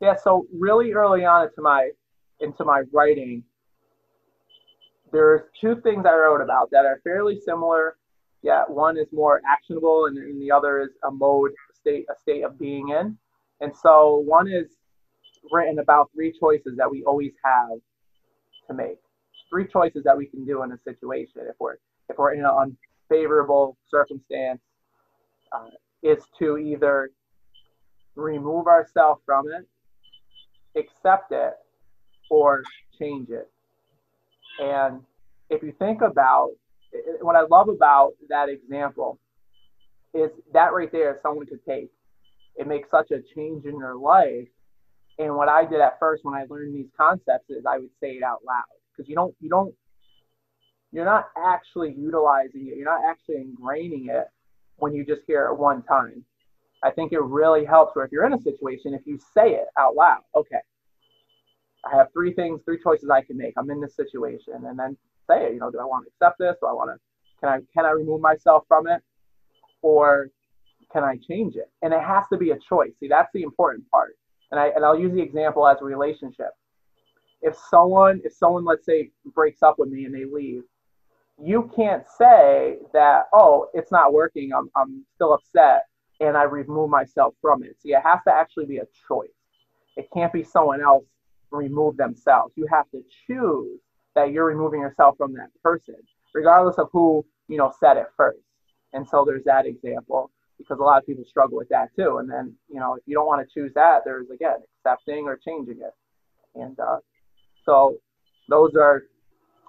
Yeah, so really early on into my writing, there's two things I wrote about that are fairly similar. Yeah, one is more actionable, and the other is a mode, a state of being in. And so one is written about three choices that we always have to make. Three choices that we can do in a situation if we're in an unfavorable circumstance, uh, is to either remove ourselves from it, accept it, or change it. And if you think about what I love about that example is that right there, someone could take. It makes such a change in your life. And what I did at first when I learned these concepts is I would say it out loud because you're not actually utilizing it. You're not actually ingraining it when you just hear it one time. I think it really helps where if you're in a situation, if you say it out loud, okay, I have three choices I can make. I'm in this situation, and then say it. Do I want to accept this? Do I want to? Can I remove myself from it, or can I change it? And it has to be a choice. See, that's the important part. And I'll use the example as a relationship. If someone let's say breaks up with me and they leave, you can't say that, oh, it's not working. I'm still upset, and I remove myself from it. See, it has to actually be a choice. It can't be someone else remove themselves. You have to choose that you're removing yourself from that person, regardless of who, said it first. And so there's that example because a lot of people struggle with that too. And then, if you don't want to choose that, there's again accepting or changing it. And so those are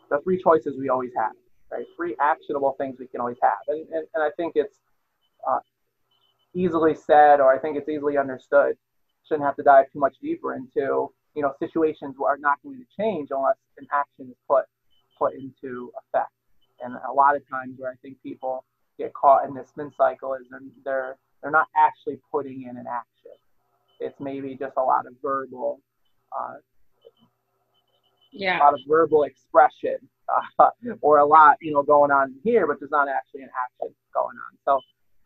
the three choices we always have, right? Three actionable things we can always have. And I think it's uh, easily said, or I think it's easily understood. Shouldn't have to dive too much deeper into situations are not going to change unless an action is put into effect. And a lot of times where I think people get caught in this spin cycle is they're not actually putting in an action. It's maybe just uh, a Yeah. lot of verbal expression, or a lot going on here, but there's not actually an action going on. So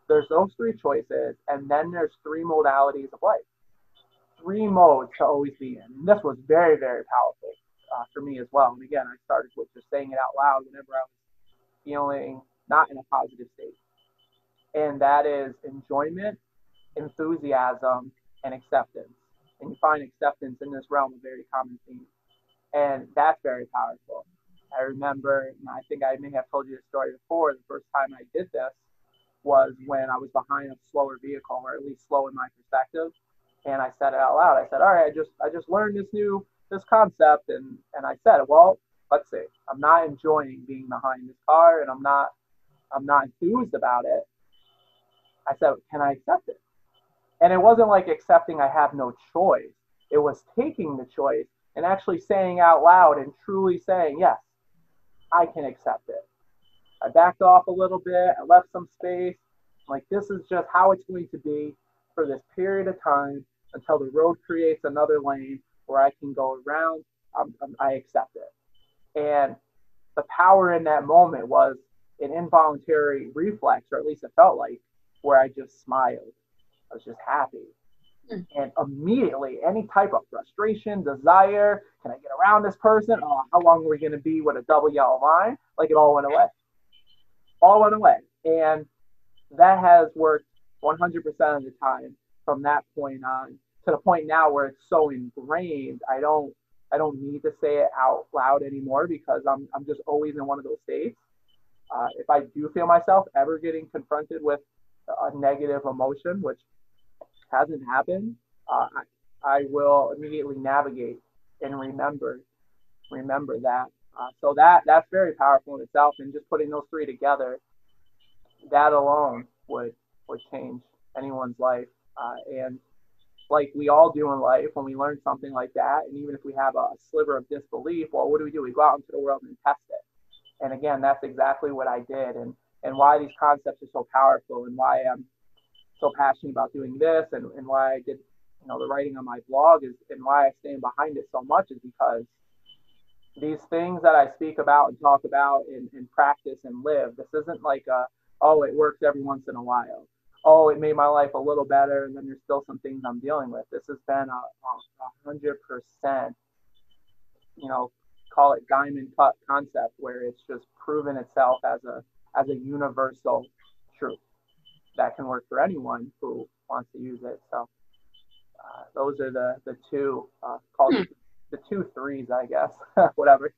there's those three choices, and then there's three modalities of life, three modes to always be in. And this was very, very powerful for me as well. And again, I started with just saying it out loud whenever I was feeling not in a positive state. And that is enjoyment, enthusiasm, and acceptance. And you find acceptance in this realm a very common theme. And that's very powerful. I remember, and I think I may have told you this story before, the first time I did this was when I was behind a slower vehicle, or at least slow in my perspective. And I said it out loud. I said, "All right, I just learned this concept," and I said, "Well, let's see. I'm not enjoying being behind this car, and I'm not enthused about it." I said, "Can I accept it?" And it wasn't like accepting I have no choice. It was taking the choice and actually saying out loud and truly saying, "Yes, I can accept it." I backed off a little bit. I left some space. Like, this is just how it's going to be for this period of time until the road creates another lane where I can go around. I accept it. And the power in that moment was an involuntary reflex, or at least it felt like, where I just smiled. I was just happy. And immediately, any type of frustration, desire, can I get around this person? Oh, how long are we going to be with a double yellow line? Like, it all went away. All went away. And that has worked 100% of the time from that point on to the point now where it's so ingrained. I don't need to say it out loud anymore because I'm just always in one of those states. If I do feel myself ever getting confronted with a negative emotion, which hasn't happened, I will immediately navigate and remember that. So that's very powerful in itself, and just putting those three together, that alone would change anyone's life. And like we all do in life, when we learn something like that, and even if we have a sliver of disbelief, well, what do? We go out into the world and test it. And again, that's exactly what I did, and why these concepts are so powerful, and why I'm so passionate about doing this, and why I did the writing on my blog is, and why I stand behind it so much is because these things that I speak about and talk about and practice and live, this isn't like oh, it works every once in a while. oh, it made my life a little better, and then there's still some things I'm dealing with. This has been a 100%, you know, call it diamond cut concept, where it's just proven itself as a universal truth that can work for anyone who wants to use it. So those are the two called the two threes, I guess, whatever.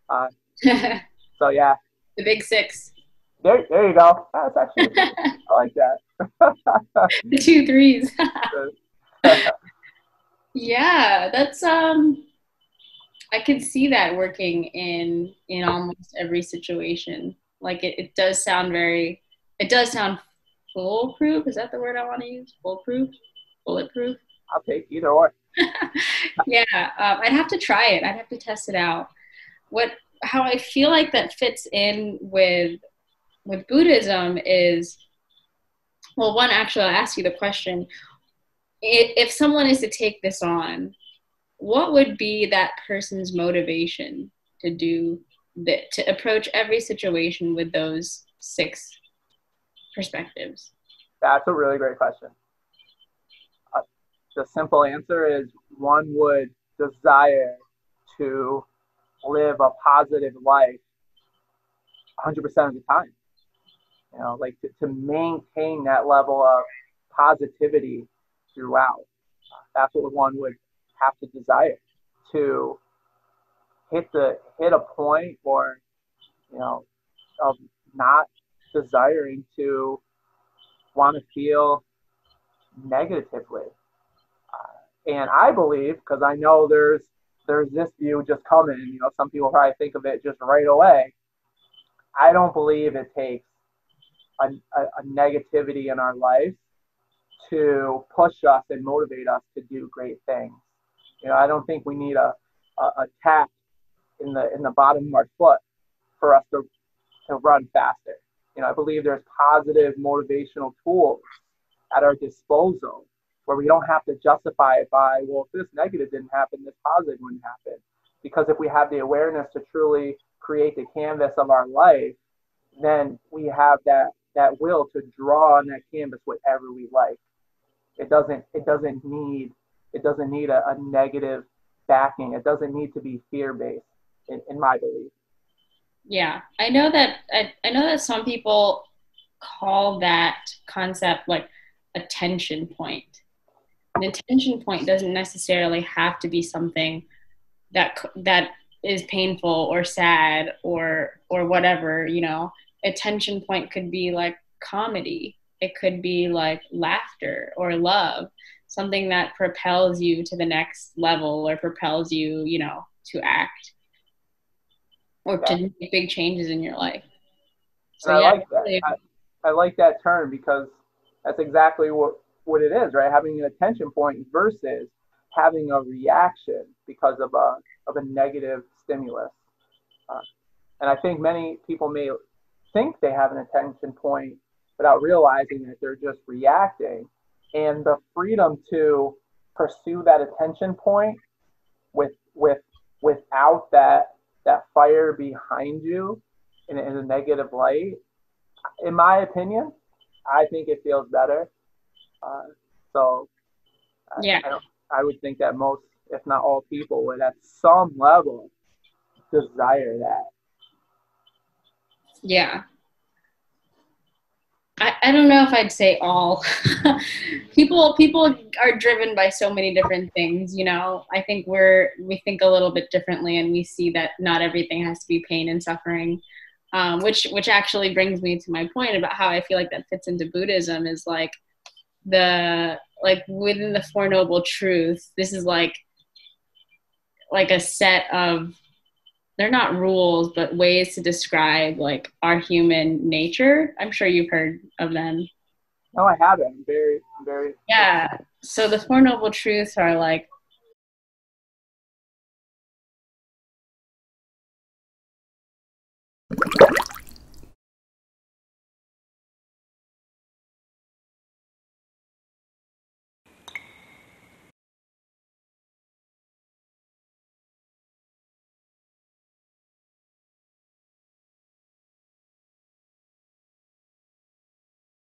Uh, The so yeah, big six. there you go. That's actually I like that. The two threes. Yeah, that's I can see that working in almost every situation. Like it does sound very, it does sound foolproof. Is that the word I want to use? Foolproof? Bulletproof? I'll take either or. Yeah, I'd have to try it. I'd have to test it out. What, how I feel like that fits in with Buddhism is, well, one, actually, I'll ask you the question. If someone is to take this on, what would be that person's motivation to do that, to approach every situation with those six perspectives? That's a really great question. Uh, the simple answer is one would desire to live a positive life 100% of the time. You know, like to maintain that level of positivity throughout. That's what one would have to desire to hit a point, or you know, of not desiring to want to feel negatively. And I believe, because I know there's this view just coming, you know, some people probably think of it just right away. I don't believe it takes a negativity in our life to push us and motivate us to do great things. You know, I don't think we need a tap in the bottom of our foot for us to run faster. You know, I believe there's positive motivational tools at our disposal where we don't have to justify it by, well, if this negative didn't happen, this positive wouldn't happen. Because if we have the awareness to truly create the canvas of our life, then we have that will to draw on that canvas whatever we like. It doesn't need a negative backing. It doesn't need to be fear based in my belief. Yeah, I know that some people call that concept like a tension point. An attention point doesn't necessarily have to be something that is painful or sad or whatever, you know. A tension point could be like comedy. It could be like laughter or love, something that propels you to the next level or propels you, you know, to act or to Exactly. make big changes in your life. And So I yeah, like that. I like that term because that's exactly what it is, right? Having an attention point versus having a reaction because of a negative stimulus. Uh, and I think many people may think they have an attention point without realizing that they're just reacting. And the freedom to pursue that attention point with without that fire behind you in a negative light, in my opinion, I think it feels better. Uh, so yeah, I don't. I would think that most, if not all, people would at some level desire that. yeah. I don't know if I'd say all. People are driven by so many different things, you know. I think we think a little bit differently, and we see that not everything has to be pain and suffering. Which actually brings me to my point about how I feel like that fits into Buddhism is like within the Four Noble Truths. This is like a set of, they're not rules, but ways to describe like our human nature. I'm sure you've heard of them. No, I haven't. I'm very, very. Yeah. So the Four Noble Truths are like